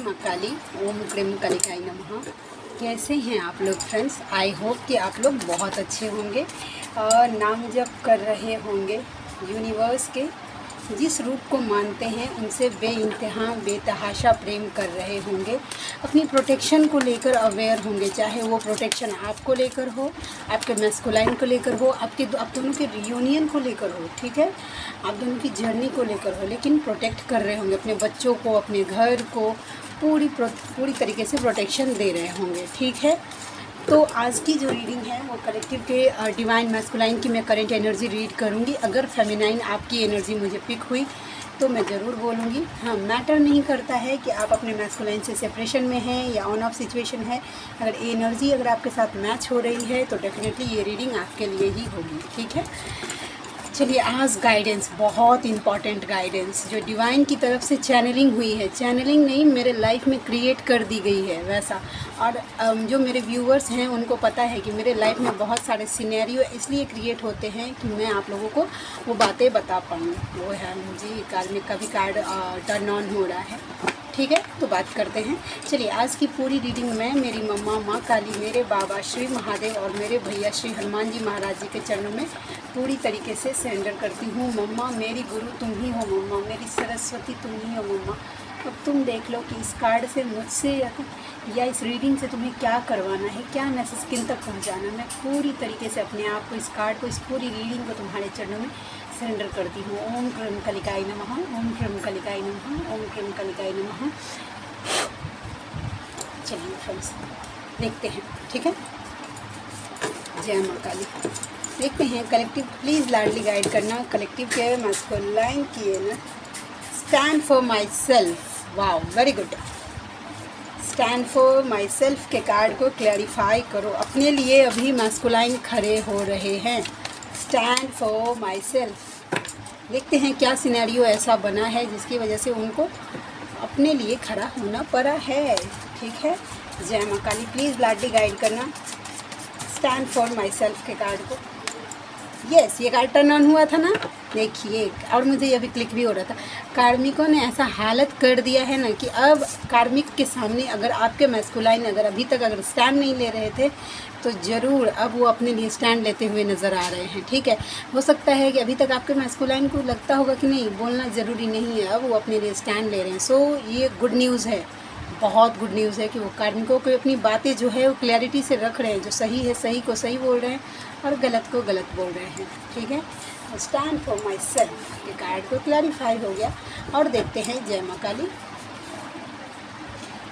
माँ काली, ओम क्रीम कालिकाई नमः। कैसे हैं आप लोग फ्रेंड्स? आई होप कि आप लोग बहुत अच्छे होंगे और नाम जप कर रहे होंगे। यूनिवर्स के जिस रूप को मानते हैं उनसे बेइंतहा बेतहाशा प्रेम कर रहे होंगे। अपनी प्रोटेक्शन को लेकर अवेयर होंगे, चाहे वो प्रोटेक्शन आपको लेकर हो, आपके मैस्कुलाइन को लेकर हो, आप दोनों के रियूनियन को लेकर हो, ठीक है, आप दोनों की जर्नी को लेकर हो, लेकिन प्रोटेक्ट कर रहे होंगे अपने बच्चों को, अपने घर को, पूरी तरीके से प्रोटेक्शन दे रहे होंगे, ठीक है। तो आज की जो रीडिंग है वो कलेक्टिव के डिवाइन मैस्कुलाइन की मैं करंट एनर्जी रीड करूंगी। अगर फेमिनाइन आपकी एनर्जी मुझे पिक हुई तो मैं ज़रूर बोलूँगी। हाँ, मैटर नहीं करता है कि आप अपने मैस्कुलाइन से सेपरेशन में हैं या ऑन ऑफ सिचुएशन है। अगर एनर्जी अगर आपके साथ मैच हो रही है तो डेफिनेटली ये रीडिंग आपके लिए ही होगी, ठीक है। चलिए, आज गाइडेंस, बहुत इंपॉर्टेंट गाइडेंस जो डिवाइन की तरफ से चैनलिंग हुई है, चैनलिंग नहीं, मेरे लाइफ में क्रिएट कर दी गई है वैसा। और जो मेरे व्यूअर्स हैं उनको पता है कि मेरे लाइफ में बहुत सारे सिनेरियो इसलिए क्रिएट होते हैं कि मैं आप लोगों को वो बातें बता पाऊँ। वो है जी, कार्मिक का भी कार्ड टर्न ऑन हो रहा है, ठीक है। तो बात करते हैं। चलिए, आज की पूरी रीडिंग में मेरी मम्मा माँ काली, मेरे बाबा श्री महादेव और मेरे भैया श्री हनुमान जी महाराज जी के चरणों में पूरी तरीके से सरेंडर करती हूँ। मम्मा मेरी गुरु तुम ही हो, मम्मा मेरी सरस्वती तुम ही हो। मम्मा अब तुम देख लो कि इस कार्ड से मुझसे या इस रीडिंग से तुम्हें क्या करवाना है, क्या मैसेज किन तक पहुँचाना है। मैं पूरी तरीके से अपने आप को, इस कार्ड को, इस पूरी रीडिंग को तुम्हारे चरणों में सरेंडर करती हूँ। ओम क्रीम कालिकाई नमः, ओम क्रीम कालिकाई नमः, ओम क्रीम कालिकाई नमः। चलिए फ्रेंड्स, देखते हैं, ठीक है। जय माँ काली। देखते हैं कलेक्टिव, प्लीज़ लाडली गाइड करना। कलेक्टिव के मैस्कुलाइन की है ना, stand for my self. Wow, very good. Stand for myself के कार्ड को क्लैरिफाई करो। अपने लिए अभी मैस्कुलाइन खड़े हो रहे हैं। Stand for my self. देखते हैं क्या सिनेरियो ऐसा बना है जिसकी वजह से उनको अपने लिए खड़ा होना पड़ा है, ठीक है। जय माँ काली, प्लीज़ लाडली गाइड करना स्टैंड फॉर माई सेल्फ के कार्ड को। यस, ये कार्ड टर्न ऑन हुआ था ना, देखिए, और मुझे ये अभी क्लिक भी हो रहा था। कार्मिकों ने ऐसा हालत कर दिया है ना कि अब कार्मिक के सामने अगर आपके मैस्कुलाइन अगर अभी तक अगर स्टैंड नहीं ले रहे थे तो ज़रूर अब वो अपने लिए स्टैंड लेते हुए नज़र आ रहे हैं, ठीक है। हो सकता है कि अभी तक आपके मैस्कुलाइन को लगता होगा कि नहीं, बोलना ज़रूरी नहीं है, अब वो अपने लिए स्टैंड ले रहे हैं। सो ये गुड न्यूज़ है, बहुत गुड न्यूज़ है कि वो कार्मिकों को अपनी बातें जो है वो क्लैरिटी से रख रहे हैं। जो सही है सही को सही बोल रहे हैं और गलत को गलत बोल रहे हैं, ठीक है। स्टैंड फॉर माई सेल्फ के कार्ड को क्लैरिफाई हो गया। और देखते हैं जय माँ Kali.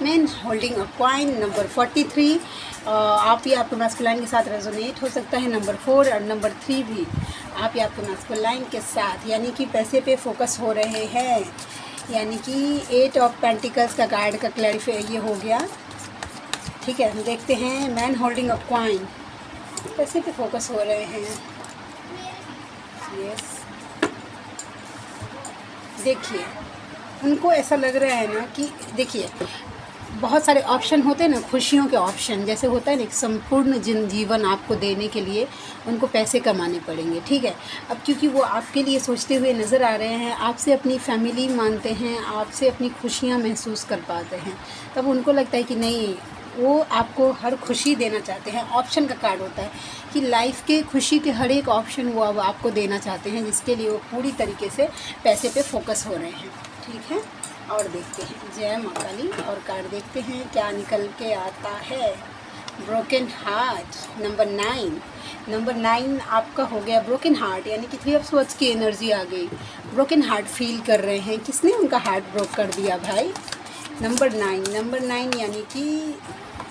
Man holding a coin number 43। आप ही आपके मैस्कुलाइन के साथ रेजोनेट हो सकता है। नंबर 4 और नंबर 3 भी आप ही आपके मैस्कुलाइन के साथ, यानी कि पैसे पे फोकस हो रहे हैं, यानी कि 8 ऑफ पेंटिकल्स का कार्ड का क्लैरिफाई ये हो गया, ठीक है। देखते हैं मैन होल्डिंग अ कॉइन, पैसे पे फोकस हो रहे हैं। यस, देखिए, उनको ऐसा लग रहा है ना कि देखिए, बहुत सारे ऑप्शन होते हैं ना, खुशियों के ऑप्शन, जैसे होता है ना, एक संपूर्ण जीवन आपको देने के लिए उनको पैसे कमाने पड़ेंगे, ठीक है। अब क्योंकि वो आपके लिए सोचते हुए नज़र आ रहे हैं, आपसे अपनी फैमिली मानते हैं, आपसे अपनी खुशियाँ महसूस कर पाते हैं, तब उनको लगता है कि नहीं, वो आपको हर खुशी देना चाहते हैं। ऑप्शन का कार्ड होता है कि लाइफ के खुशी के हर एक ऑप्शन वो अब आपको देना चाहते हैं, जिसके लिए वो पूरी तरीके से पैसे पे फोकस हो रहे हैं, ठीक है। और देखते हैं जय माँ काली, और कार्ड देखते हैं क्या निकल के आता है। Broken heart number 9। नंबर 9 आपका हो गया ब्रोकन हार्ट, यानी कि 3 ऑफ स्वॉर्ड्स की एनर्जी आ गई। ब्रोकन हार्ट फील कर रहे हैं। किसने उनका हार्ट ब्रोक कर दिया भाई? नंबर 9 यानी कि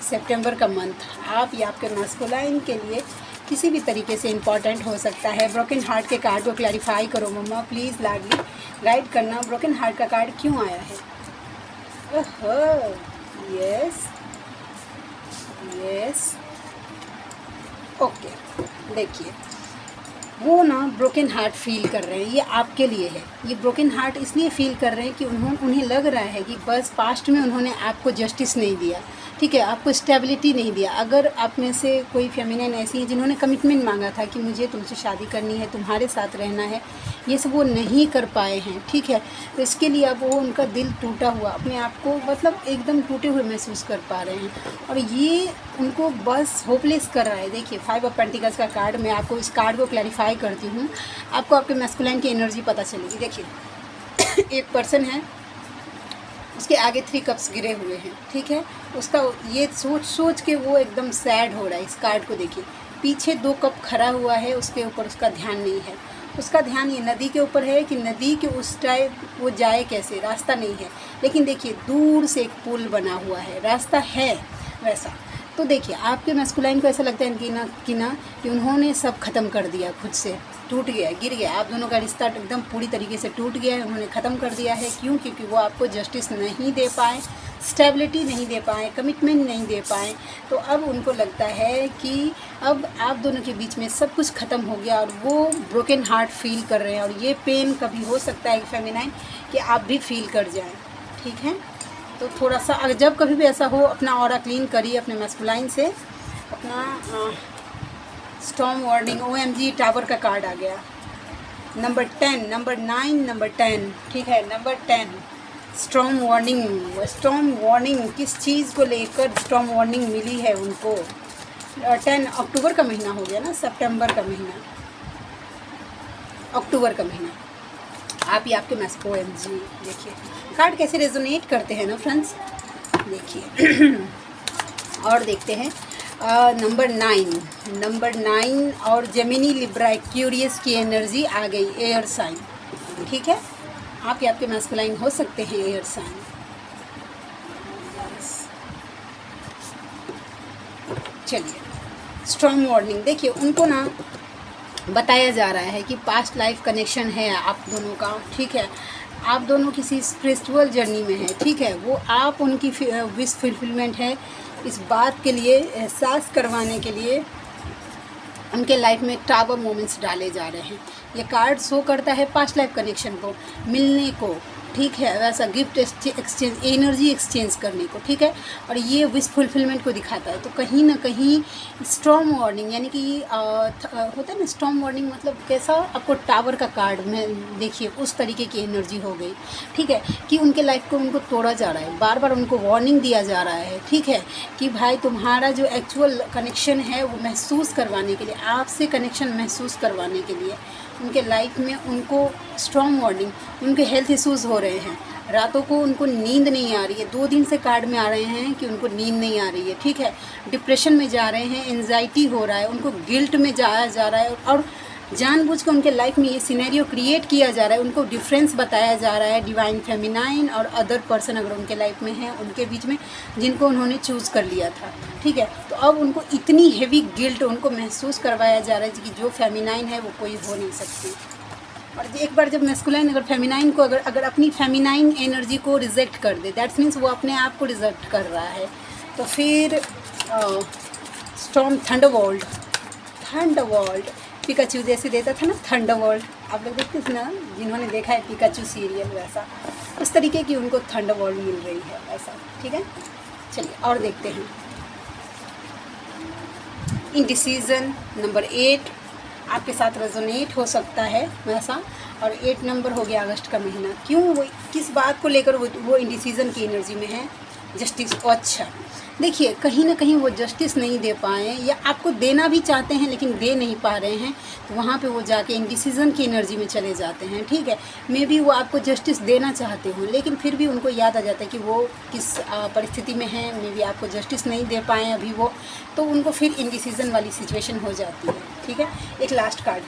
सितंबर का मंथ आप या आपके मैस्कुलाइन के लिए किसी भी तरीके से इम्पॉर्टेंट हो सकता है। ब्रोकन हार्ट के कार्ड को क्लैरिफाई करो मम्मा, प्लीज़ लाडली गाइड करना। ब्रोकन हार्ट का कार्ड क्यों आया है? ओहो, यस यस, ओके। देखिए, वो ना ब्रोकन हार्ट फील कर रहे हैं। ये आपके लिए है। ये ब्रोकन हार्ट इसलिए फील कर रहे हैं कि उन्हें लग रहा है कि बस पास्ट में उन्होंने आपको जस्टिस नहीं दिया, ठीक है, आपको स्टेबिलिटी नहीं दिया। अगर आप में से कोई फेमिनिन ऐसी है जिन्होंने कमिटमेंट मांगा था कि मुझे तुमसे शादी करनी है, तुम्हारे साथ रहना है, ये सब वो नहीं कर पाए हैं, ठीक है, तो इसके लिए अब वो उनका दिल टूटा हुआ, अपने आप को मतलब एकदम टूटे हुए महसूस कर पा रहे हैं और ये उनको बस होपलेस कर रहा है। देखिए 5 ऑफ पेंटिकल्स का कार्ड, मैं आपको इस कार्ड को क्लैरिफाई करती हूँ, आपको आपके मैस्कुलाइन की एनर्जी पता चलेगी। देखिए एक पर्सन है, उसके आगे 3 कप्स गिरे हुए हैं, ठीक है, उसका ये सोच सोच के वो एकदम सैड हो रहा है। इस कार्ड को देखिए, पीछे 2 कप खड़ा हुआ है, उसके ऊपर उसका ध्यान नहीं है। उसका ध्यान ये नदी के ऊपर है कि नदी के उस टाइप वो जाए कैसे, रास्ता नहीं है। लेकिन देखिए दूर से एक पुल बना हुआ है, रास्ता है वैसा। तो देखिए आपके मैस्कुलाइन को ऐसा लगता है कि उन्होंने सब ख़त्म कर दिया, खुद से टूट गया, गिर गया। आप दोनों का रिश्ता एकदम पूरी तरीके से टूट गया है, उन्होंने ख़त्म कर दिया है। क्यों? क्योंकि वो आपको जस्टिस नहीं दे पाए, स्टेबिलिटी नहीं दे पाए, कमिटमेंट नहीं दे पाए। तो अब उनको लगता है कि अब आप दोनों के बीच में सब कुछ ख़त्म हो गया और वो ब्रोकन हार्ट फील कर रहे हैं। और ये पेन कभी हो सकता है फेमिनाइन कि आप भी फील कर जाएं, ठीक है। तो थोड़ा सा अगर जब कभी भी ऐसा हो, अपना ऑरा क्लीन करिए अपने मैस्कुलाइन से। अपना स्टॉर्म वार्निंग, OMG टावर का कार्ड आ गया, नंबर 10, नंबर 9, नंबर 10, ठीक है, number 10 storm warning. Storm warning किस चीज़ को लेकर स्टॉर्म वार्निंग मिली है उनको? 10 अक्टूबर का महीना हो गया ना, सितंबर का महीना, अक्टूबर का महीना। आप ही आपके मैस्को OMG देखिए कार्ड कैसे रेजोनेट करते हैं ना फ्रेंड्स, देखिए और देखते हैं नंबर 9 और जेमिनी लिब्रा एक्वेरियस की एनर्जी आ गई, एयर साइन, ठीक है। आप ही आपके मैस्कुलाइन हो सकते हैं एयर साइन। चलिए स्ट्रॉन्ग वार्निंग, देखिए उनको ना बताया जा रहा है कि पास्ट लाइफ कनेक्शन है आप दोनों का, ठीक है। आप दोनों किसी स्पिरिचुअल जर्नी में है, ठीक है। वो आप उनकी विश फुलफिलमेंट है, इस बात के लिए एहसास करवाने के लिए उनके लाइफ में टावर मोमेंट्स डाले जा रहे हैं। ये कार्ड शो करता है पास्ट लाइफ कनेक्शन को मिलने को, ठीक है, वैसा गिफ्ट एक्सचेंज, एनर्जी एक्सचेंज करने को, ठीक है। और ये विश फुलफिलमेंट को दिखाता है। तो कहीं ना कहीं स्टॉर्म वार्निंग यानी कि होता है ना स्टॉर्म वार्निंग, मतलब कैसा आपको टावर का कार्ड में देखिए उस तरीके की एनर्जी हो गई, ठीक है, कि उनके लाइफ को उनको तोड़ा जा रहा है, बार बार उनको वार्निंग दिया जा रहा है, ठीक है, कि भाई तुम्हारा जो एक्चुअल कनेक्शन है वो महसूस करवाने के लिए, आपसे कनेक्शन महसूस करवाने के लिए उनके लाइफ में उनको स्ट्रॉन्ग वार्निंग, उनके हेल्थ इश्यूज़ हो रहे हैं, रातों को उनको नींद नहीं आ रही है। 2 दिन से कार्ड में आ रहे हैं कि उनको नींद नहीं आ रही है, ठीक है, डिप्रेशन में जा रहे हैं, एंजाइटी हो रहा है, उनको गिल्ट में जाया जा रहा है और जानबूझ के उनके लाइफ में ये सिनेरियो क्रिएट किया जा रहा है, उनको डिफरेंस बताया जा रहा है डिवाइन फेमिनाइन और अदर पर्सन अगर उनके लाइफ में है उनके बीच में, जिनको उन्होंने चूज़ कर लिया था, ठीक है। तो अब उनको इतनी हेवी गिल्ट उनको महसूस करवाया जा रहा है कि जो फेमिनाइन है वो कोई हो नहीं सकती। और एक बार जब मैस्कुलाइन अगर फेमिनाइन को अगर अपनी फेमिनाइन एनर्जी को रिजेक्ट कर दे, दैट्स मीन्स वो अपने आप को रिजेक्ट कर रहा है। तो फिर स्टॉर्म थंडरबोल्ट पिकाचू जैसे देता था ना, थंडरबोल्ट, आप लोग देखते थे ना, जिन्होंने देखा है पिकाचू सीरियल, वैसा उस तरीके की उनको थंडरबोल्ट मिल रही है ऐसा, ठीक है। चलिए और देखते हैं इंडिसीजन नंबर 8 आपके साथ रेजोनेट हो सकता है वैसा। और 8 नंबर हो गया अगस्त का महीना। क्यों, वो किस बात को लेकर वो इंडिसीजन की एनर्जी में है? जस्टिस। अच्छा देखिए कहीं ना कहीं वो जस्टिस नहीं दे पाए या आपको देना भी चाहते हैं लेकिन दे नहीं पा रहे हैं, तो वहाँ पे वो जाके इंडिसीजन की एनर्जी में चले जाते हैं, ठीक है। मे बी वो आपको जस्टिस देना चाहते हो लेकिन फिर भी उनको याद आ जाता है कि वो किस परिस्थिति में है, मे बी आपको जस्टिस नहीं दे पाए अभी वो, तो उनको फिर इंडिसीजन वाली सिचुएशन हो जाती है, ठीक है। एक लास्ट कार्ड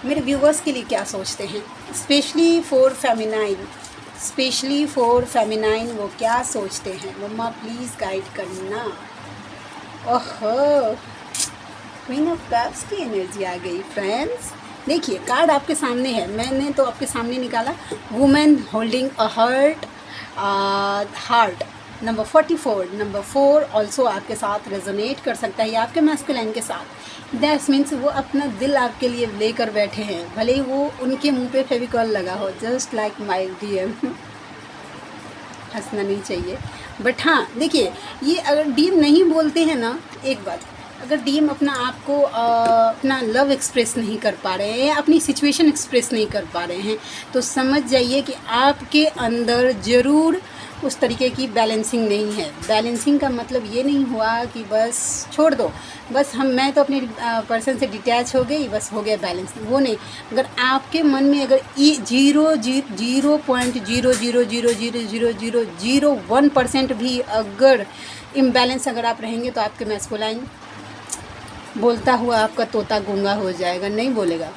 मेरे व्यूवर्स के लिए क्या सोचते हैं, स्पेशली फॉर फेमिनाइन वो क्या सोचते हैं? मम्मा प्लीज़ गाइड करना। ओहो, क्वीन ऑफ कप्स की एनर्जी आ गई फ्रेंड्स। देखिए कार्ड आपके सामने है, मैंने तो आपके सामने निकाला women holding a heart number 44। Number 4 also आपके साथ रेजोनेट कर सकता है या आपके मैस्कुलाइन के साथ। दैट्स मीन्स वो अपना दिल आपके लिए लेकर बैठे हैं, भले ही वो उनके मुंह पे फेविकॉल लगा हो, जस्ट लाइक माय डीएम। हंसना नहीं चाहिए, बट हाँ देखिए, ये अगर डीएम नहीं बोलते हैं ना, एक बात, अगर डीएम अपना आपको अपना लव एक्सप्रेस नहीं कर पा रहे हैं या अपनी सिचुएशन एक्सप्रेस नहीं कर पा रहे हैं, तो समझ जाइए कि आपके अंदर ज़रूर उस तरीके की बैलेंसिंग नहीं है। बैलेंसिंग का मतलब ये नहीं हुआ कि बस छोड़ दो, बस मैं तो अपने पर्सन से डिटैच हो गई, बस हो गया बैलेंस, वो नहीं। अगर आपके मन में अगर 0.000000001% भी अगर इम्बैलेंस अगर आप रहेंगे, तो आपके मैस्कुलाइन बोलता हुआ आपका तोता गूंगा हो जाएगा, नहीं बोलेगा,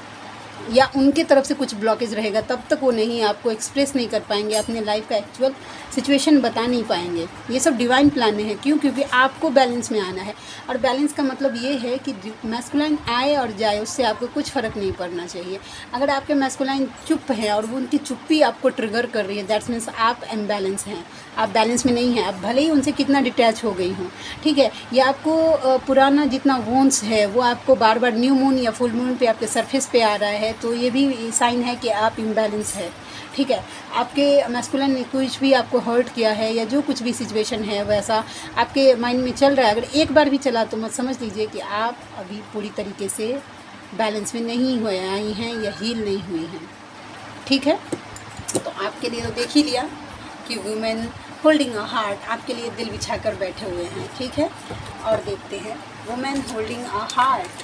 या उनके तरफ से कुछ ब्लॉकेज रहेगा, तब तक वो नहीं आपको एक्सप्रेस नहीं कर पाएंगे, अपने लाइफ का एक्चुअल सिचुएशन बता नहीं पाएंगे। ये सब डिवाइन प्लान है, क्यों? क्योंकि आपको बैलेंस में आना है, और बैलेंस का मतलब ये है कि मैस्कुलाइन आए और जाए, उससे आपको कुछ फ़र्क नहीं पड़ना चाहिए। अगर आपके मैस्कुलाइन चुप है और वो उनकी चुप्पी आपको ट्रिगर कर रही है, दैट्स मीन्स आप इम्बैलेंस हैं, आप बैलेंस में नहीं हैं। आप भले ही उनसे कितना डिटैच हो गई हों, ठीक है, या आपको पुराना जितना वोन्स है वो आपको बार बार न्यू मून या फुल मून पे आपके सरफेस पे आ रहा है, तो ये भी साइन है कि आप इम्बैलेंस है, ठीक है। आपके मैस्कुलिन ने कुछ भी आपको हर्ट किया है, या जो कुछ भी सिचुएशन है वैसा आपके माइंड में चल रहा है, अगर एक बार भी चला तो मत समझ लीजिए कि आप अभी पूरी तरीके से बैलेंस में नहीं हुए आई हैं या हील नहीं हुई हैं, ठीक है। तो आपके लिए तो देख ही लिया कि वुमेन होल्डिंग अ हार्ट आपके लिए दिल बिछा कर बैठे हुए हैं, ठीक है। और देखते हैं women holding a heart,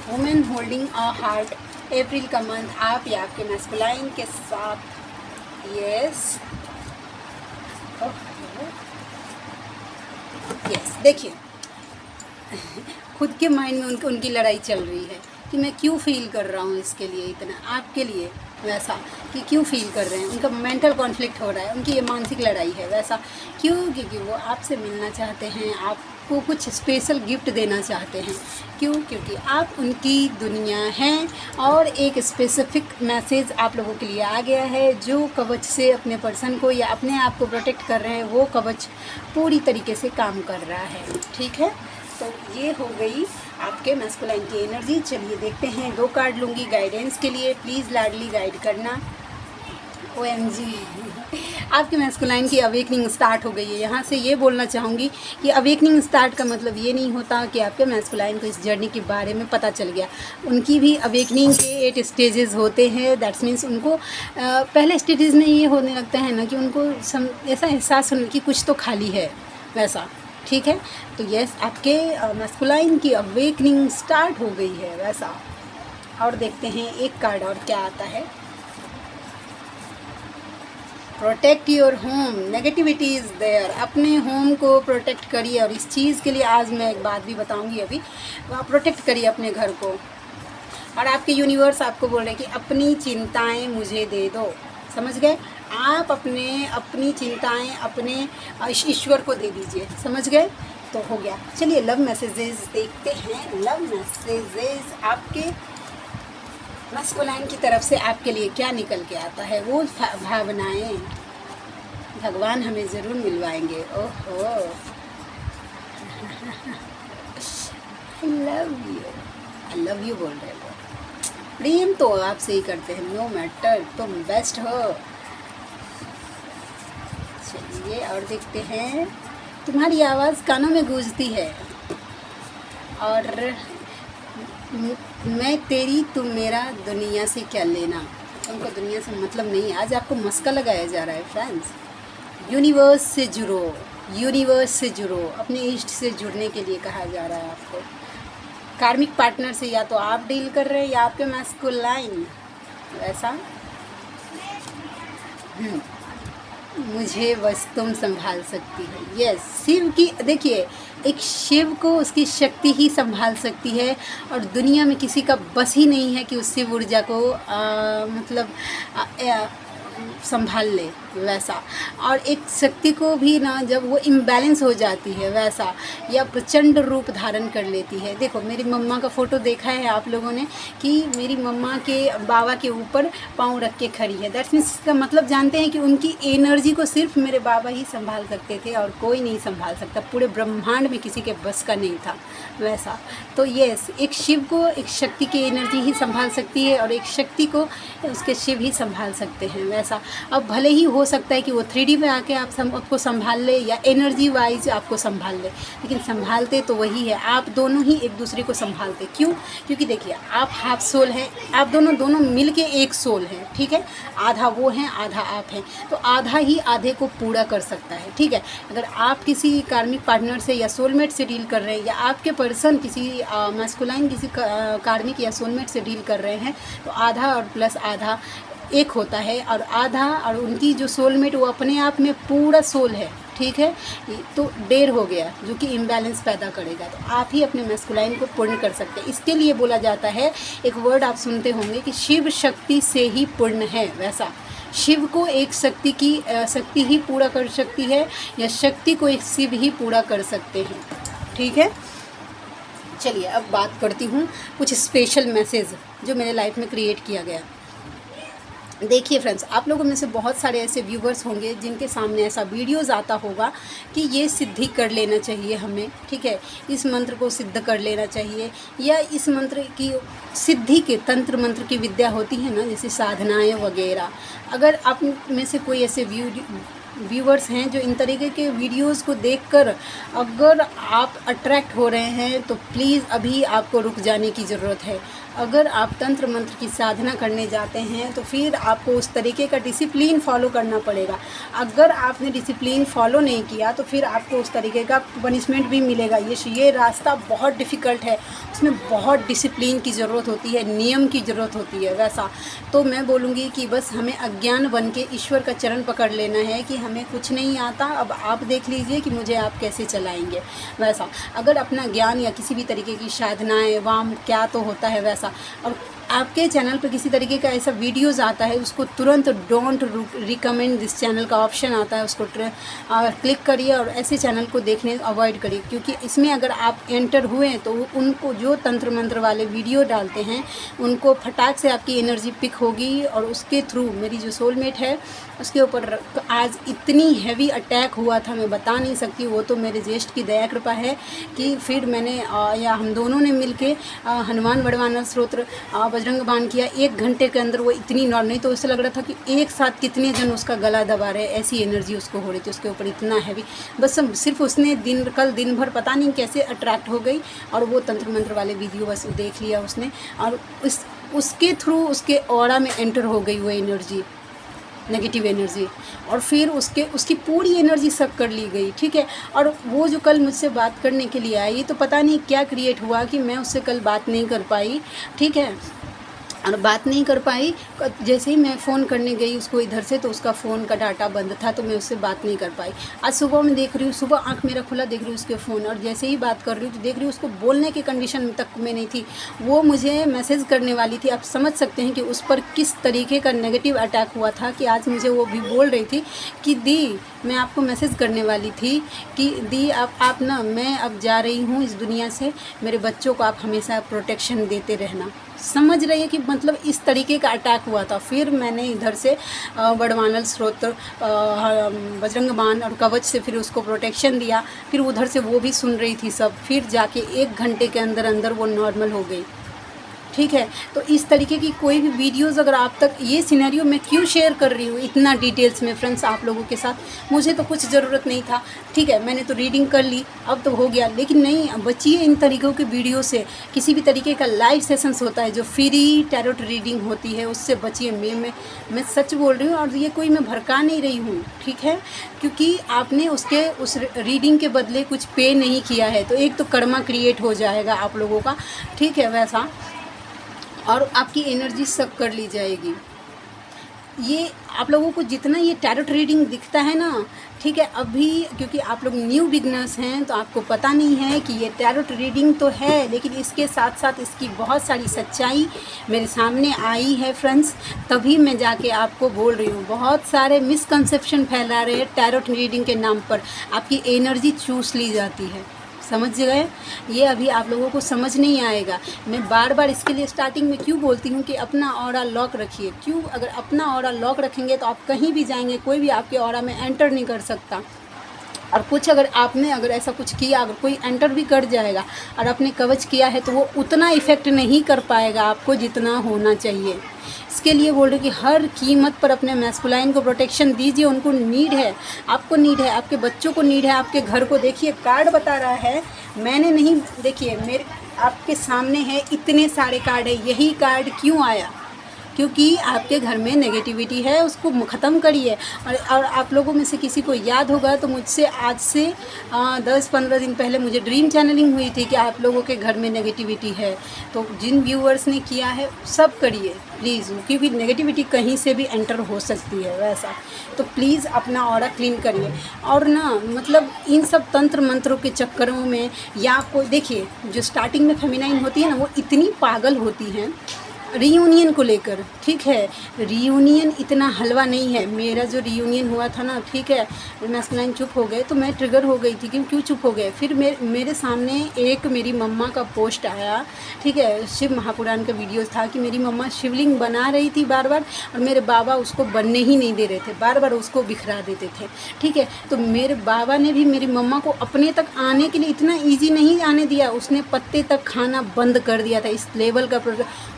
women holding a heart April का मंथ आप या आपके मैस्कुलाइन के साथ। यस यस, देखिए खुद के माइंड में उनकी लड़ाई चल रही है कि मैं क्यों फील कर रहा हूँ इसके लिए इतना, आपके लिए वैसा कि क्यों फील कर रहे हैं, उनका मेंटल कॉन्फ्लिक्ट हो रहा है, उनकी ये मानसिक लड़ाई है वैसा क्यों, क्योंकि वो आपसे मिलना चाहते हैं, आपको कुछ स्पेशल गिफ्ट देना चाहते हैं, क्यों? क्योंकि आप उनकी दुनिया हैं, और एक स्पेसिफिक मैसेज आप लोगों के लिए आ गया है, जो कवच से अपने पर्सन को या अपने आप को प्रोटेक्ट कर रहे हैं, वो कवच पूरी तरीके से काम कर रहा है, ठीक है। तो ये हो गई आपके मैस्कुलाइन की एनर्जी। चलिए देखते हैं, 2 कार्ड लूँगी गाइडेंस के लिए, प्लीज़ लाडली गाइड करना। OMG आपके मैस्कुलाइन की अवेकनिंग स्टार्ट हो गई है। यहाँ से ये बोलना चाहूँगी कि अवेकनिंग स्टार्ट का मतलब ये नहीं होता कि आपके मैस्कुलाइन को इस जर्नी के बारे में पता चल गया। उनकी भी अवेकनिंग के 8 स्टेजेस होते हैं, दैट्स मीन्स उनको पहले स्टेजेस में ये होने लगता है ना कि उनको ऐसा एहसास होने कि कुछ तो खाली है वैसा, ठीक है। तो यस, आपके मैस्कुलाइन की अवेकनिंग स्टार्ट हो गई है वैसा। और देखते हैं एक कार्ड और क्या आता है। Protect your home, negativity is there. अपने होम को प्रोटेक्ट करिए, और इस चीज़ के लिए आज मैं एक बात भी बताऊंगी अभी। आप प्रोटेक्ट करिए अपने घर को, और आपके यूनिवर्स आपको बोल रहे हैं कि अपनी चिंताएं मुझे दे दो, समझ गए? आप अपनी चिंताएं अपने ईश्वर को दे दीजिए, समझ गए? तो हो गया। चलिए लव मैसेजेस देखते हैं। लव मैसेजेस आपके मैस्कुलाइन की तरफ से आपके लिए क्या निकल के आता है, वो भावनाएं भगवान हमें ज़रूर मिलवाएंगे। ओहो आई लव यू बोल रहे हो। प्रेम तो आपसे ही करते हैं, नो मैटर, तुम बेस्ट हो। चलिए और देखते हैं, तुम्हारी आवाज़ कानों में गूंजती है, और मैं तेरी तुम मेरा, दुनिया से क्या लेना। तुमको दुनिया से मतलब नहीं। आज आपको मस्का लगाया जा रहा है फ्रेंड्स। यूनिवर्स से जुड़ो, यूनिवर्स से जुड़ो, अपने इष्ट से जुड़ने के लिए कहा जा रहा है आपको। कार्मिक पार्टनर से या तो आप डील कर रहे हैं या आपके मैस्कुलाइन वैसा। मुझे बस तुम संभाल सकती है। यस, शिव की देखिए, एक शिव को उसकी शक्ति ही संभाल सकती है, और दुनिया में किसी का बस ही नहीं है कि उस शिव ऊर्जा को संभाल ले। वैसा। और एक शक्ति को भी ना जब वो इम्बैलेंस हो जाती है वैसा, या प्रचंड रूप धारण कर लेती है। देखो मेरी मम्मा का फ़ोटो देखा है आप लोगों ने कि मेरी मम्मा के बाबा के ऊपर पाँव रख के खड़ी है। दैट्स मीन्स इसका मतलब जानते हैं कि उनकी एनर्जी को सिर्फ मेरे बाबा ही संभाल सकते थे और कोई नहीं संभाल सकता, पूरे ब्रह्मांड में किसी के बस का नहीं था वैसा। तो यस, एक शिव को एक शक्ति की एनर्जी ही संभाल सकती है और एक शक्ति को उसके शिव ही संभाल सकते हैं वैसा। अब भले ही हो सकता है कि वो 3D में आके आपको संभाल ले या एनर्जी वाइज आपको संभाल ले, लेकिन संभालते तो वही है, आप दोनों ही एक दूसरे को संभालते। क्यों? क्योंकि देखिए आप हाफ सोल हैं, आप दोनों मिल के एक सोल हैं, ठीक है। आधा वो हैं आधा आप हैं, तो आधा ही आधे को पूरा कर सकता है, ठीक है। अगर आप किसी कार्मिक पार्टनर से या सोलमेट से डील कर रहे हैं, या आपके पर्सन किसी मैस्कुलाइन किसी कार्मिक या सोलमेट से डील कर रहे हैं, तो आधा और प्लस आधा एक होता है, और आधा और उनकी जो सोलमेट वो अपने आप में पूरा सोल है, ठीक है। तो 1.5 हो गया जो कि इम्बैलेंस पैदा करेगा। तो आप ही अपने मैस्कुलाइन को पूर्ण कर सकते हैं। इसके लिए बोला जाता है, एक वर्ड आप सुनते होंगे कि शिव शक्ति से ही पूर्ण है वैसा। शिव को एक शक्ति ही पूरा कर सकती है, या शक्ति को एक शिव ही पूरा कर सकते हैं, ठीक है। चलिए अब बात करती हूँ कुछ स्पेशल मैसेज जो मेरे लाइफ में क्रिएट किया गया। देखिए फ्रेंड्स, आप लोगों में से बहुत सारे ऐसे व्यूवर्स होंगे जिनके सामने ऐसा वीडियोज़ आता होगा कि ये सिद्धि कर लेना चाहिए हमें, ठीक है, इस मंत्र को सिद्ध कर लेना चाहिए, या इस मंत्र की सिद्धि के तंत्र मंत्र की विद्या होती है ना, जैसे साधनाएं वगैरह। अगर आप में से कोई ऐसे व्यूवर्स हैं जो इन तरीके के वीडियोस को देखकर अगर आप अट्रैक्ट हो रहे हैं, तो प्लीज़ अभी आपको रुक जाने की ज़रूरत है। अगर आप तंत्र मंत्र की साधना करने जाते हैं तो फिर आपको उस तरीके का डिसिप्लिन फॉलो करना पड़ेगा। अगर आपने डिसिप्लिन फॉलो नहीं किया तो फिर आपको उस तरीके का पनिशमेंट भी मिलेगा। ये रास्ता बहुत डिफ़िकल्ट है, उसमें बहुत डिसिप्लिन की ज़रूरत होती है, नियम की ज़रूरत होती है वैसा। तो मैं बोलूँगी कि बस हमें अज्ञान बन के ईश्वर का चरण पकड़ लेना है कि हमें कुछ नहीं आता, अब आप देख लीजिए कि मुझे आप कैसे चलाएँगे वैसा। अगर अपना ज्ञान या किसी भी तरीके की साधनाएँ वाम क्या तो होता है वैसा, और आपके चैनल पर किसी तरीके का ऐसा वीडियोज़ आता है, उसको तुरंत डोंट रिकमेंड दिस चैनल का ऑप्शन आता है, उसको क्लिक करिए और ऐसे चैनल को देखने अवॉइड करिए। क्योंकि इसमें अगर आप एंटर हुए तो उनको जो तंत्र मंत्र वाले वीडियो डालते हैं उनको फटाक से आपकी एनर्जी पिक होगी, और उसके थ्रू मेरी जो सोलमेट है उसके ऊपर आज इतनी हैवी अटैक हुआ था, मैं बता नहीं सकती। वो तो मेरे ज्येष्ठ की दया कृपा है कि फिर मैंने या हम दोनों ने मिलके हनुमान बड़वानर स्तोत्र बजरंग बाण किया। 1 घंटे के अंदर वो इतनी नहीं तो उससे लग रहा था कि एक साथ कितने जन उसका गला दबा रहे, ऐसी एनर्जी उसको हो रही थी उसके ऊपर, इतना हैवी। बस सिर्फ उसने कल दिन भर पता नहीं कैसे अट्रैक्ट हो गई, और वो तंत्र मंत्र वाले वीडियो बस देख लिया उसने, और उसके थ्रू उसके ऑरा में एंटर हो गई वो एनर्जी, नेगेटिव एनर्जी, और फिर उसकी पूरी एनर्जी सक कर ली गई, ठीक है। और वो जो कल मुझसे बात करने के लिए आई, तो पता नहीं क्या क्रिएट हुआ कि मैं उससे कल बात नहीं कर पाई, ठीक है। और बात नहीं कर पाई, जैसे ही मैं फ़ोन करने गई उसको इधर से, तो उसका फ़ोन का डाटा बंद था, तो मैं उससे बात नहीं कर पाई। आज सुबह मैं देख रही हूँ, सुबह आँख मेरा खुला देख रही हूँ उसके फ़ोन, और जैसे ही बात कर रही हूँ तो देख रही हूँ उसको बोलने की कंडीशन तक में नहीं थी, वो मुझे मैसेज करने वाली थी। आप समझ सकते हैं कि उस पर किस तरीके का नेगेटिव अटैक हुआ था कि आज मुझे वो भी बोल रही थी कि दी मैं आपको मैसेज करने वाली थी कि दी आप ना, मैं अब जा रही हूँ इस दुनिया से, मेरे बच्चों को आप हमेशा प्रोटेक्शन देते रहना। समझ रही है कि मतलब इस तरीके का अटैक हुआ था। फिर मैंने इधर से बड़वानल स्तोत्र बजरंग बाण और कवच से फिर उसको प्रोटेक्शन दिया, फिर उधर से वो भी सुन रही थी सब, फिर जाके 1 घंटे के अंदर अंदर वो नॉर्मल हो गई, ठीक है। तो इस तरीके की कोई भी वीडियोस अगर आप तक, ये सिनेरियो मैं क्यों शेयर कर रही हूँ इतना डिटेल्स में फ्रेंड्स आप लोगों के साथ, मुझे तो कुछ ज़रूरत नहीं था, ठीक है। मैंने तो रीडिंग कर ली, अब तो हो गया, लेकिन नहीं, बचिए इन तरीक़ों के वीडियो से। किसी भी तरीके का लाइव सेशंस होता है जो फ्री टैरोट रीडिंग होती है, उससे बचिए। मैं सच बोल रही हूँ, और ये कोई मैं भड़का नहीं रही हूँ, ठीक है, क्योंकि आपने उस रीडिंग के बदले कुछ पे नहीं किया है, तो एक तो कर्मा क्रिएट हो जाएगा आप लोगों का, ठीक है वैसा, और आपकी एनर्जी सक कर ली जाएगी। ये आप लोगों को जितना ये टैरोट रीडिंग दिखता है ना, ठीक है। अभी क्योंकि आप लोग न्यू बिगनर्स हैं तो आपको पता नहीं है कि ये टैरोट रीडिंग तो है, लेकिन इसके साथ साथ इसकी बहुत सारी सच्चाई मेरे सामने आई है फ्रेंड्स, तभी मैं जाके आपको बोल रही हूँ। बहुत सारे मिसकंसेप्शन फैला रहे हैं टैरोट रीडिंग के नाम पर, आपकी एनर्जी चूस ली जाती है, समझ गए। ये अभी आप लोगों को समझ नहीं आएगा। मैं बार बार इसके लिए स्टार्टिंग में क्यों बोलती हूँ कि अपना ऑरा लॉक रखिए। क्यों? अगर अपना ऑरा लॉक रखेंगे तो आप कहीं भी जाएंगे, कोई भी आपके ऑरा में एंटर नहीं कर सकता। और कुछ अगर आपने ऐसा कुछ किया, अगर कोई एंटर भी कर जाएगा और आपने कवच किया है तो वो उतना इफ़ेक्ट नहीं कर पाएगा आपको जितना होना चाहिए। इसके लिए बोल रहे कि हर कीमत पर अपने मैस्कुलाइन को प्रोटेक्शन दीजिए। उनको नीड है, आपको नीड है, आपके बच्चों को नीड है, आपके घर को। देखिए कार्ड बता रहा है, मैंने नहीं, देखिए मेरे आपके सामने है, इतने सारे कार्ड है। यही कार्ड क्यों आया? क्योंकि आपके घर में नेगेटिविटी है, उसको ख़त्म करिए। और आप लोगों में से किसी को याद होगा तो मुझसे आज से 10-15 दिन पहले मुझे ड्रीम चैनलिंग हुई थी कि आप लोगों के घर में नेगेटिविटी है। तो जिन व्यूअर्स ने किया है सब करिए प्लीज़, क्योंकि नेगेटिविटी कहीं से भी एंटर हो सकती है वैसा। तो प्लीज़ अपना ऑरा क्लीन करिए। और ना मतलब इन सब तंत्र मंत्रों के चक्करों में, या आपको देखिए जो स्टार्टिंग में फेमिनाइन होती है ना, वो इतनी पागल होती हैं रीयूनियन को लेकर, ठीक है। रीयूनियन इतना हलवा नहीं है। मेरा जो रीयूनियन हुआ था ना, ठीक है, मैस्कुलाइन चुप हो गए तो मैं ट्रिगर हो गई थी कि क्यों चुप हो गए। फिर मेरे सामने एक मेरी मम्मा का पोस्ट आया, ठीक है, शिव महापुराण का वीडियो था कि मेरी मम्मा शिवलिंग बना रही थी बार बार, और मेरे बाबा उसको बनने ही नहीं दे रहे थे, बार बार उसको बिखरा देते थे, ठीक है। तो मेरे बाबा ने भी मेरी मम्मा को अपने तक आने के लिए इतना ईजी नहीं आने दिया, उसने पत्ते तक खाना बंद कर दिया था। इस लेवल का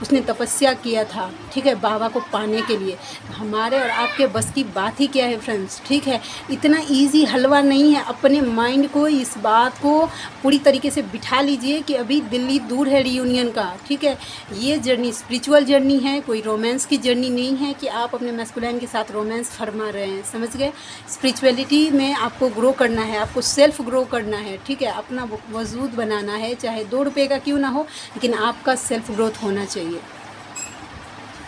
उसने तपस्या किया था, ठीक है, बाबा को पाने के लिए। हमारे और आपके बस की बात ही क्या है फ्रेंड्स, ठीक है। इतना इजी हलवा नहीं है। अपने माइंड को, इस बात को पूरी तरीके से बिठा लीजिए कि अभी दिल्ली दूर है रीयूनियन का, ठीक है। ये जर्नी स्पिरिचुअल जर्नी है, कोई रोमांस की जर्नी नहीं है कि आप अपने मैस्कुलाइन के साथ रोमांस फरमा रहे हैं, समझ गए। स्पिरिचुअलिटी में आपको ग्रो करना है, आपको सेल्फ ग्रो करना है, ठीक है। अपना वजूद बनाना है, चाहे 2 रुपये का क्यों ना हो, लेकिन आपका सेल्फ ग्रोथ होना चाहिए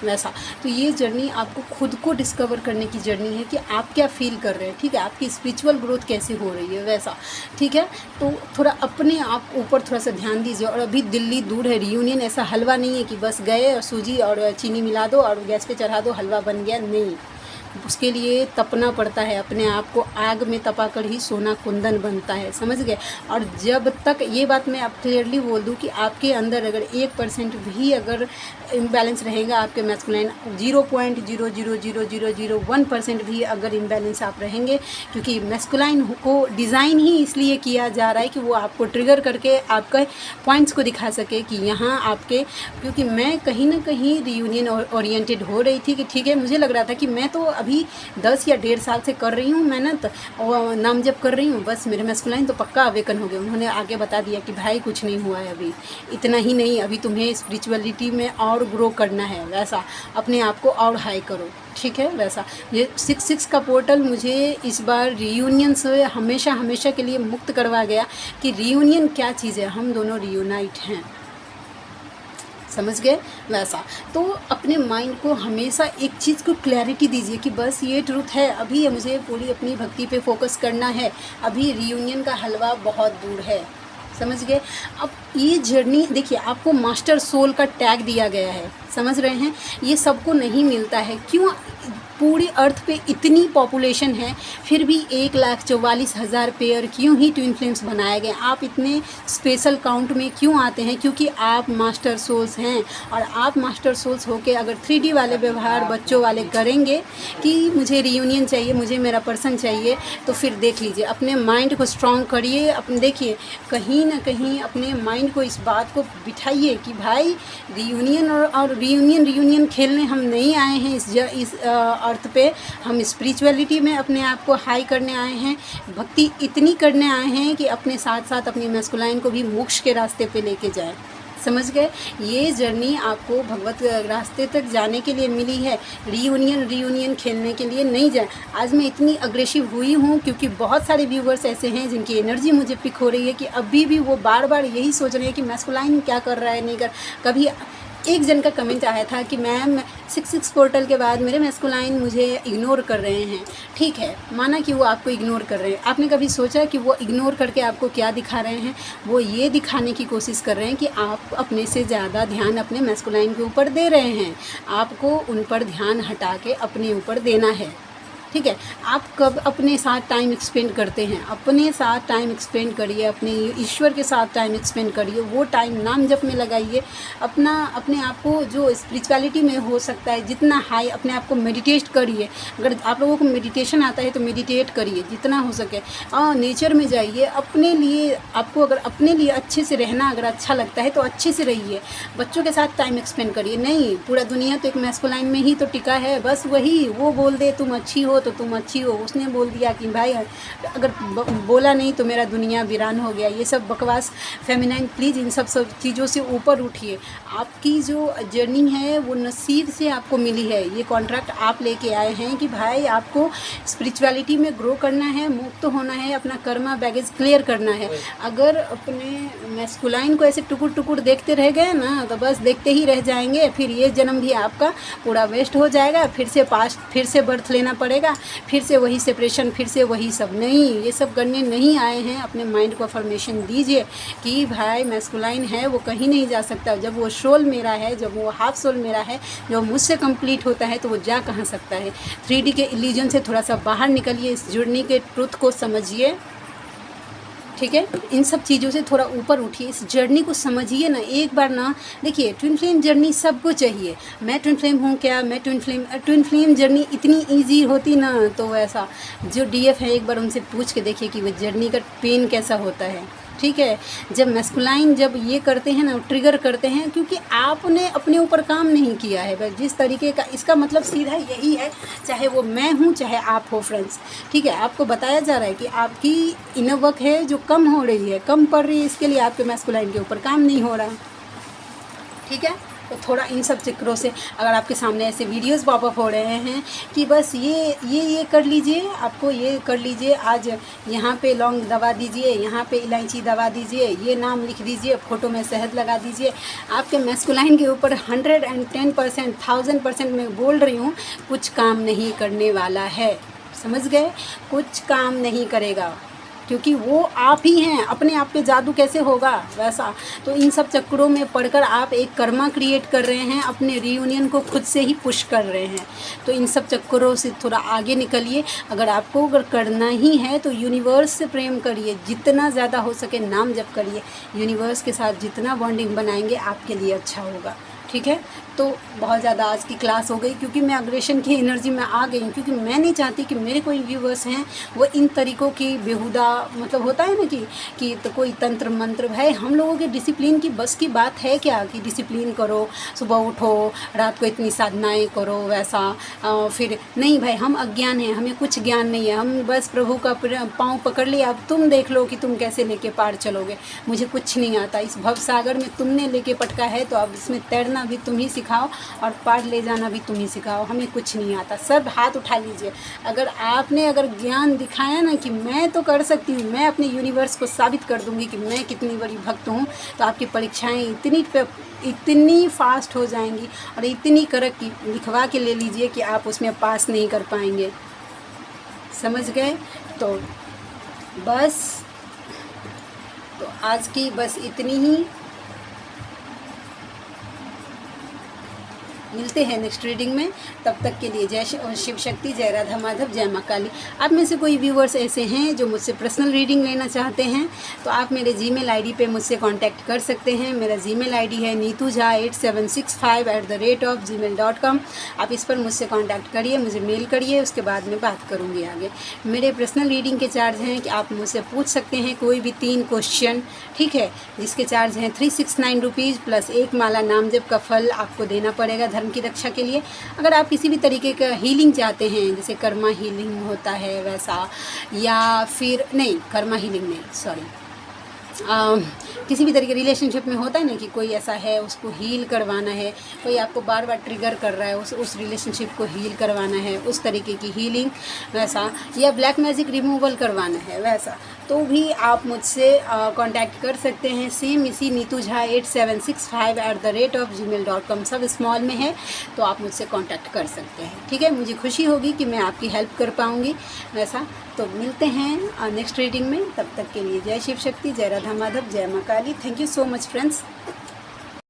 वैसा। तो ये जर्नी आपको खुद को डिस्कवर करने की जर्नी है कि आप क्या फील कर रहे हैं, ठीक है, आपकी स्पिरिचुअल ग्रोथ कैसे हो रही है वैसा, ठीक है। तो थोड़ा अपने आप ऊपर थोड़ा सा ध्यान दीजिए। और अभी दिल्ली दूर है, रीयूनियन ऐसा हलवा नहीं है कि बस गए और सूजी और चीनी मिला दो और गैस पे चढ़ा दो, हलवा बन गया, नहीं। उसके लिए तपना पड़ता है, अपने आप को आग में तपाकर ही सोना कुंदन बनता है, समझ गए। और जब तक, ये बात मैं आप क्लियरली बोल दूं कि आपके अंदर अगर 1% भी अगर इम्बैलेंस रहेगा, आपके मैस्कुलाइन 0.0000001% भी अगर इम्बैलेंस आप रहेंगे, क्योंकि मैस्कुलाइन को डिज़ाइन ही इसलिए किया जा रहा है कि वो आपको ट्रिगर करके आपके पॉइंट्स को दिखा सके कि यहाँ आपके, क्योंकि मैं कहीं ना कहीं रीयूनियन ओरिएंटेड हो रही थी कि ठीक है, मुझे लग रहा था कि मैं तो अभी 10 या 1.5 साल से कर रही हूँ मेहनत और नाम जप कर रही हूँ, बस मेरे मैस्कुलाइन तो पक्का अवेकन हो गए। उन्होंने आगे बता दिया कि भाई कुछ नहीं हुआ है अभी, इतना ही नहीं, अभी तुम्हें स्पिरिचुअलिटी में और ग्रो करना है, वैसा अपने आप को और हाई करो, ठीक है वैसा। ये 6-6 का पोर्टल मुझे इस बार रीयूनियन से हमेशा के लिए मुक्त करवा गया कि रीयूनियन क्या चीज़ है, हम दोनों रीयूनाइट हैं, समझ गए वैसा। तो अपने माइंड को हमेशा एक चीज़ को क्लैरिटी दीजिए कि बस ये ट्रूथ है, अभी मुझे पूरी अपनी भक्ति पे फोकस करना है, अभी रीयूनियन का हलवा बहुत दूर है, समझ गए। अब ये जर्नी देखिए, आपको मास्टर सोल का टैग दिया गया है, समझ रहे हैं, ये सबको नहीं मिलता है। क्यों? पूरी अर्थ पे इतनी पॉपुलेशन है, फिर भी 1,44,000 पेयर क्यों ही ट्विन फ्लेम्स बनाए गए। आप इतने स्पेशल काउंट में क्यों आते हैं? क्योंकि आप मास्टर सोल्स हैं। और आप मास्टर सोल्स होके अगर 3D वाले व्यवहार बच्चों वाले करेंगे कि मुझे रीयूनियन चाहिए, मुझे मेरा पर्सन चाहिए, तो फिर देख लीजिए, अपने माइंड को स्ट्रॉन्ग करिए। अपने देखिए, कहीं ना कहीं अपने माइंड को इस बात को बिठाइए कि भाई रीयूनियन और रीयूनियन खेलने हम नहीं आए हैं इस अर्थ पे, हम स्पिरिचुअलिटी में अपने आप को हाई करने आए हैं, भक्ति इतनी करने आए हैं कि अपने साथ साथ अपनी मैस्कुलाइन को भी मोक्ष के रास्ते पे लेके जाए, समझ गए। ये जर्नी आपको भगवत रास्ते तक जाने के लिए मिली है, रीयूनियन खेलने के लिए नहीं जाए। आज मैं इतनी अग्रेसिव हुई हूँ क्योंकि बहुत सारे व्यूवर्स ऐसे हैं जिनकी एनर्जी मुझे पिक हो रही है कि अभी भी वो बार बार यही सोच रहे हैं कि मैस्कुलाइन क्या कर रहा है, नहीं कर। कभी एक जन का कमेंट आया था कि मैम 66 पोर्टल के बाद मेरे मैस्कुलाइन मुझे इग्नोर कर रहे हैं। ठीक है, माना कि वो आपको इग्नोर कर रहे हैं, आपने कभी सोचा कि वो इग्नोर करके आपको क्या दिखा रहे हैं? वो ये दिखाने की कोशिश कर रहे हैं कि आप अपने से ज़्यादा ध्यान अपने मैस्कुलाइन के ऊपर दे रहे हैं, आपको उन पर ध्यान हटा के अपने ऊपर देना है। ठीक है, आप कब अपने साथ टाइम स्पेंड करते हैं? अपने साथ टाइम स्पेंड करिए, अपने ईश्वर के साथ टाइम स्पेंड करिए, वो टाइम नाम जप में लगाइए। अपने आप को जो स्पिरिचुअलिटी में हो सकता है जितना हाई, अपने आप को मेडिटेट करिए। अगर आप लोगों को मेडिटेशन आता है तो मेडिटेट करिए जितना हो सके, नेचर में जाइए। अपने लिए आपको अगर अपने लिए अच्छे से रहना अगर अच्छा लगता है तो अच्छे से रहिए। बच्चों के साथ टाइम स्पेंड करिए। नहीं, पूरा दुनिया तो एक मैस्कुलाइन में ही तो टिका है, बस वही वो बोल दे तुम अच्छी हो तो तुम अच्छी हो, उसने बोल दिया कि भाई अगर बोला नहीं तो मेरा दुनिया वीरान हो गया, ये सब बकवास। फेमिनाइन प्लीज़ इन सब चीज़ों से ऊपर उठिए। आपकी जो जर्नी है वो नसीब से आपको मिली है, ये कॉन्ट्रैक्ट आप लेके आए हैं कि भाई आपको स्पिरिचुअलिटी में ग्रो करना है, मुक्त होना है, अपना कर्मा बैगेज क्लियर करना है। अगर अपने मैस्कुलाइन को ऐसे टुकुर टुकुर देखते रह गए ना तो बस देखते ही रह जाएंगे, फिर ये जन्म भी आपका पूरा वेस्ट हो जाएगा, फिर से पास्ट, फिर से बर्थ लेना पड़ेगा, फिर से वही सेपरेशन, फिर से वही सब। नहीं, ये सब करने नहीं आए हैं। अपने माइंड को अफर्मेशन दीजिए कि भाई मैस्कुलाइन है वो कहीं नहीं जा सकता। जब वो सोल मेरा है, जब वो हाफ सोल मेरा है, जो मुझसे कंप्लीट होता है तो वो जा कहाँ सकता है। 3D के इल्यूजन से थोड़ा सा बाहर निकलिए, इस जर्नी के ट्रुथ को समझिए। ठीक है, इन सब चीज़ों से थोड़ा ऊपर उठिए, इस जर्नी को समझिए ना एक बार ना। देखिए, ट्विन फ्लेम जर्नी सबको चाहिए। मैं ट्विन फ्लेम हूँ क्या? मैं ट्विन फ्लेम जर्नी इतनी इजी होती ना तो वैसा जो DF है एक बार उनसे पूछ के देखिए कि वो जर्नी का पेन कैसा होता है। ठीक है, जब मैस्कुलाइन जब ये करते हैं ना, ट्रिगर करते हैं, क्योंकि आपने अपने ऊपर काम नहीं किया है। बस जिस तरीके का, इसका मतलब सीधा यही है, चाहे वो मैं हूँ चाहे आप हो फ्रेंड्स। ठीक है, आपको बताया जा रहा है कि आपकी इनर वर्क है जो कम हो रही है, कम पड़ रही है, इसके लिए आपके मैस्कुलाइन के ऊपर काम नहीं हो रहा। ठीक है, तो थोड़ा इन सब चक्रों से, अगर आपके सामने ऐसे वीडियोस पॉपअप हो रहे हैं कि बस ये कर लीजिए, आपको ये कर लीजिए, आज यहाँ पे लौंग दबा दीजिए, यहाँ पे इलायची दबा दीजिए, ये नाम लिख दीजिए, फ़ोटो में शहद लगा दीजिए, आपके मैस्कुलाइन के ऊपर 110%, 1000% मैं बोल रही हूँ, कुछ काम नहीं करने वाला है। समझ गए? कुछ काम नहीं करेगा, क्योंकि वो आप ही हैं। अपने आप पे जादू कैसे होगा वैसा। तो इन सब चक्करों में पढ़कर आप एक कर्मा क्रिएट कर रहे हैं, अपने रीयूनियन को खुद से ही पुश कर रहे हैं। तो इन सब चक्करों से थोड़ा आगे निकलिए। अगर आपको अगर करना ही है तो यूनिवर्स से प्रेम करिए, जितना ज़्यादा हो सके नाम जप करिए। यूनिवर्स के साथ जितना बॉन्डिंग बनाएंगे आपके लिए अच्छा होगा। ठीक है, तो बहुत ज़्यादा आज की क्लास हो गई, क्योंकि मैं अग्रेशन की एनर्जी में आ गई हूँ, क्योंकि मैं नहीं चाहती कि मेरे कोई व्यूवर्स हैं वो इन तरीक़ों की बेहुदा, मतलब होता है ना कि तो कोई तंत्र मंत्र है। हम लोगों के डिसिप्लिन की बस की बात है क्या कि डिसिप्लिन करो, सुबह उठो, रात को इतनी साधनाएँ करो, वैसा फिर नहीं भाई, हम अज्ञान हैं, हमें कुछ ज्ञान नहीं है, हम बस प्रभु का पाँव पकड़ लिया, अब तुम देख लो कि तुम कैसे लेके पार चलोगे। मुझे कुछ नहीं आता, इस भव सागर में तुमने लेके पटका है तो अब इसमें तैरना भी तुम ही सिखाओ और पार ले जाना भी तुम ही सिखाओ। हमें कुछ नहीं आता। सब हाथ उठा लीजिए। अगर आपने अगर ज्ञान दिखाया ना कि मैं तो कर सकती हूँ, मैं अपने यूनिवर्स को साबित कर दूँगी कि मैं कितनी बड़ी भक्त हूँ, तो आपकी परीक्षाएं इतनी फास्ट हो जाएंगी और इतनी करक लिखवा के ले लीजिए कि आप उसमें पास नहीं कर पाएंगे। समझ गए? तो बस, तो आज की बस इतनी ही। मिलते हैं नेक्स्ट रीडिंग में, तब तक के लिए जय शिव शक्ति, जय राधा माधव, जय माँ काली। आप में से कोई व्यूवर्स ऐसे हैं जो मुझसे पर्सनल रीडिंग लेना चाहते हैं तो आप मेरे जीमेल आईडी पे मुझसे कांटेक्ट कर सकते हैं। मेरा जीमेल आईडी है neetujha8765@gmail.com। आप इस पर मुझसे कांटेक्ट करिए, मुझे मेल करिए, उसके बाद मैं बात करूँगी आगे। मेरे पर्सनल रीडिंग के चार्ज हैं कि आप मुझसे पूछ सकते हैं कोई भी 3 क्वेश्चन, ठीक है, जिसके चार्ज हैं 369 रुपीज़ प्लस 1 माला नाम जप का फल आपको देना पड़ेगा धर्म की रक्षा के लिए। अगर आप किसी भी तरीके का हीलिंग चाहते हैं, जैसे कर्मा हीलिंग होता है वैसा, या फिर नहीं कर्मा हीलिंग नहीं, सॉरी, किसी भी तरीके रिलेशनशिप में होता है ना कि कोई ऐसा है उसको हील करवाना है, कोई आपको बार बार ट्रिगर कर रहा है, उस रिलेशनशिप को हील करवाना है, उस तरीके की हीलिंग वैसा, या ब्लैक मैजिक रिमूवल करवाना है वैसा, तो भी आप मुझसे कांटेक्ट कर सकते हैं। सेम इसी नीतू झा 8765@gmail.com, सब स्मॉल में है, तो आप मुझसे कांटेक्ट कर सकते हैं। ठीक है, मुझे खुशी होगी कि मैं आपकी हेल्प कर पाऊँगी वैसा। तो मिलते हैं नेक्स्ट रीडिंग में, तब तक के लिए जय शिव शक्ति, जय राधा माधव, जय माँ Kali. Thank you so much friends.